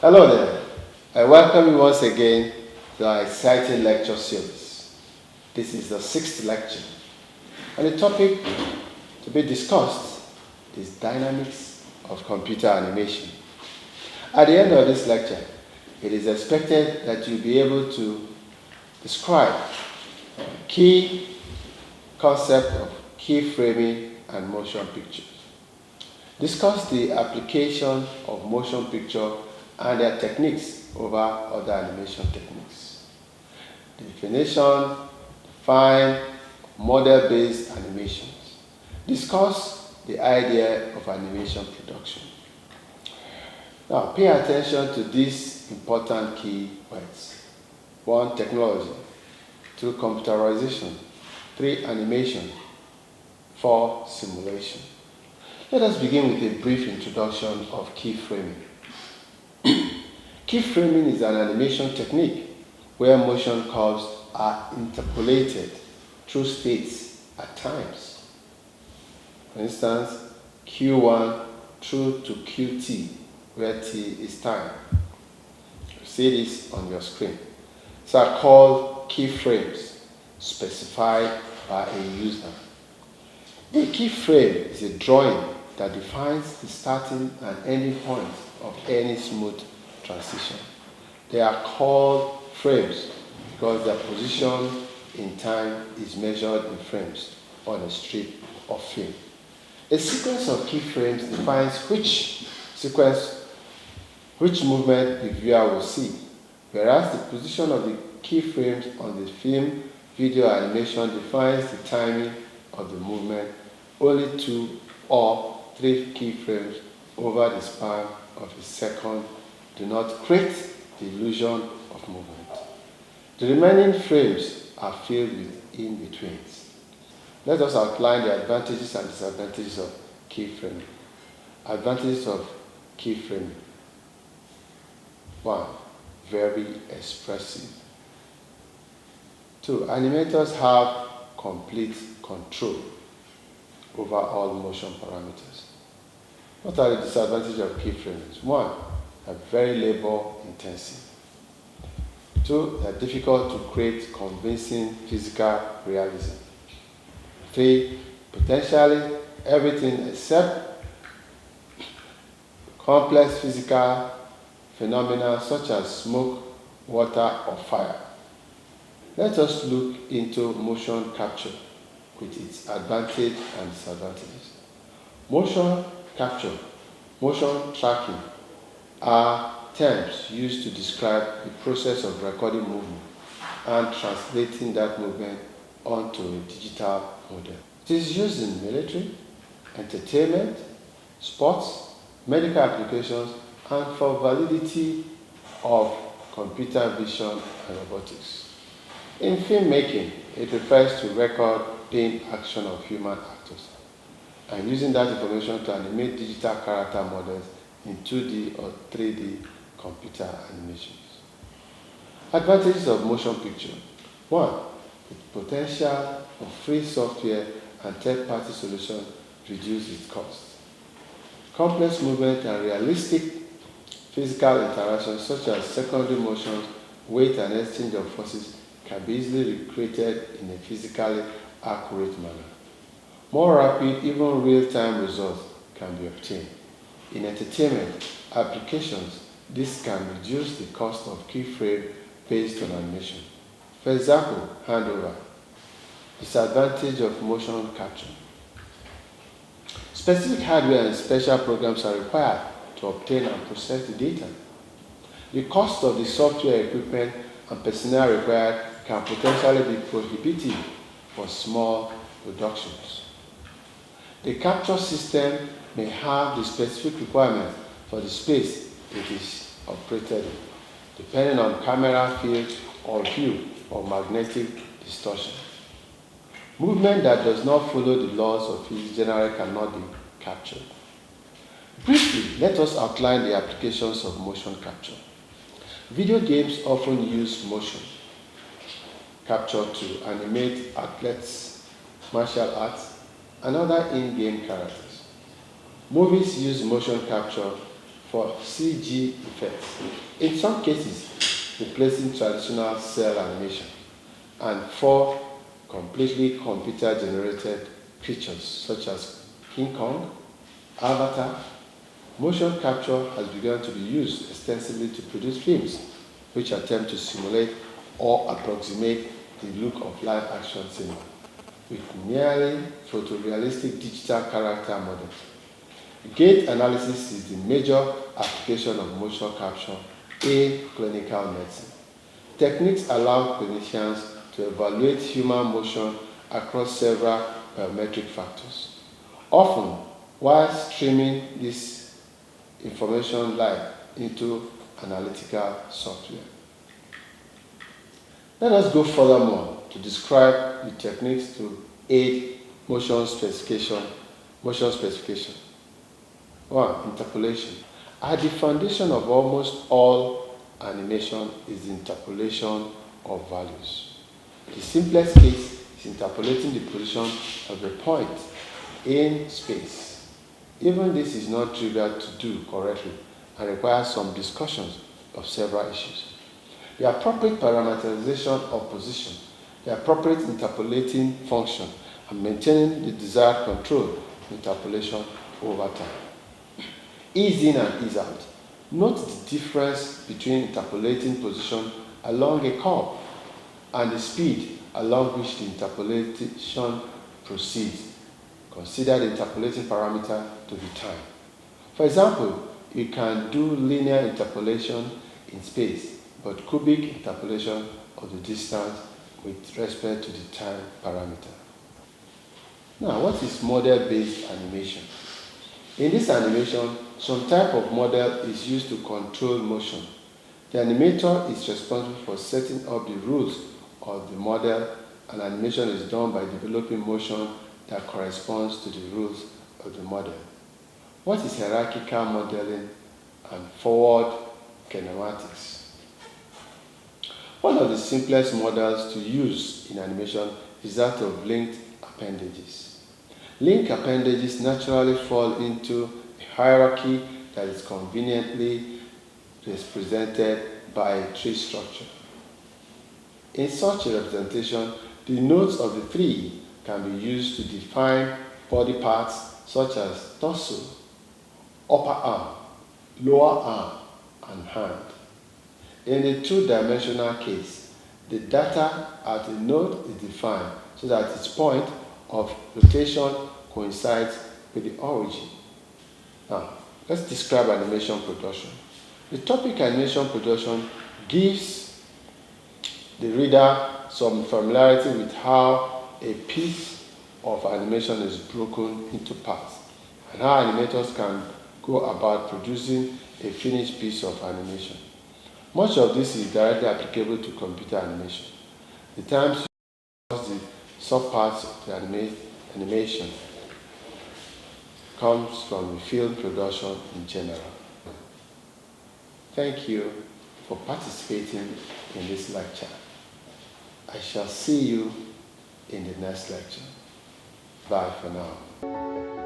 Hello there. I welcome you once again to our exciting lecture series. This is the sixth lecture, and the topic to be discussed is dynamics of computer animation. At the end of this lecture, it is expected that you'll be able to describe key concept of keyframing and motion pictures. Discuss the application of motion picture and their techniques over other animation techniques. Definition, define model-based animations. Discuss the idea of animation production. Now, pay attention to these important key words. 1. Technology. 2. Computerization. 3. Animation. 4. Simulation. Let us begin with a brief introduction of keyframing. Keyframing is an animation technique where motion curves are interpolated through states at times. For instance, Q1 through to Qt, where t is time. You see this on your screen. These are called keyframes specified by a user. A keyframe is a drawing that defines the starting and ending point of any smooth transition. They are called frames because their position in time is measured in frames on a strip of film. A sequence of keyframes defines which movement the viewer will see, whereas the position of the keyframes on the film video animation defines the timing of the movement. Only 2 or 3 keyframes over the span of a second do not create the illusion of movement. The remaining frames are filled with in-betweens. Let us outline the advantages and disadvantages of keyframing. Advantages of keyframing. 1. Very expressive. 2. Animators have complete control over all motion parameters. What are the disadvantages of keyframes? 1. Are very labor intensive. 2. They are difficult to create convincing physical realism. 3. Potentially everything except complex physical phenomena such as smoke, water, or fire. Let us look into motion capture with its advantages and disadvantages. Motion capture, motion tracking are terms used to describe the process of recording movement and translating that movement onto a digital model. It is used in military, entertainment, sports, medical applications, and for validity of computer vision and robotics. In filmmaking, it refers to recording action of human actors and using that information to animate digital character models in 2D or 3D computer animations. Advantages of motion picture. 1. The potential for free software and third-party solutions reduce its cost. Complex movement and realistic physical interactions such as secondary motions, weight, and exchange of forces can be easily recreated in a physically accurate manner. More rapid, even real-time results can be obtained. In entertainment applications, this can reduce the cost of keyframe based on animation. For example, handover. Disadvantage of motion capture. Specific hardware and special programs are required to obtain and process the data. The cost of the software equipment and personnel required can potentially be prohibitive for small productions. The capture system may have the specific requirements for the space it is operated in, depending on camera field or view or magnetic distortion. Movement that does not follow the laws of physics generally cannot be captured. Briefly, let us outline the applications of motion capture. Video games often use motion capture to animate athletes, martial arts, and other in-game characters. Movies use motion capture for CG effects, in some cases replacing traditional cell animation, and 4 completely computer-generated creatures such as King Kong, Avatar. Motion capture has begun to be used extensively to produce films which attempt to simulate or approximate the look of live-action cinema with nearly photorealistic digital character models. Gait analysis is the major application of motion capture in clinical medicine. Techniques allow clinicians to evaluate human motion across several biometric factors, often while streaming this information live into analytical software. Let us go furthermore to describe the techniques to aid motion specification. 1. Interpolation. At the foundation of almost all animation is the interpolation of values. The simplest case is interpolating the position of a point in space. Even this is not trivial to do correctly and requires some discussions of several issues. The appropriate parameterization of position, the appropriate interpolating function, and maintaining the desired control of interpolation over time. Ease in and ease out. Note the difference between interpolating position along a curve and the speed along which the interpolation proceeds. Consider the interpolating parameter to be time. For example, you can do linear interpolation in space, but cubic interpolation of the distance with respect to the time parameter. Now, what is model-based animation? In this animation, some type of model is used to control motion. The animator is responsible for setting up the rules of the model, and animation is done by developing motion that corresponds to the rules of the model. What is hierarchical modeling and forward kinematics? One of the simplest models to use in animation is that of linked appendages. Linked appendages naturally fall into a hierarchy that is conveniently represented by a tree structure. In such a representation, the nodes of the tree can be used to define body parts such as torso, upper arm, lower arm, and hand. In the two-dimensional case, the data at a node is defined so that its point of rotation coincides with the origin. Now, let's describe animation production. The topic animation production gives the reader some familiarity with how a piece of animation is broken into parts and how animators can go about producing a finished piece of animation. Much of this is directly applicable to computer animation. The times you use the subparts of the animation comes from film production in general. Thank you for participating in this lecture. I shall see you in the next lecture. Bye for now.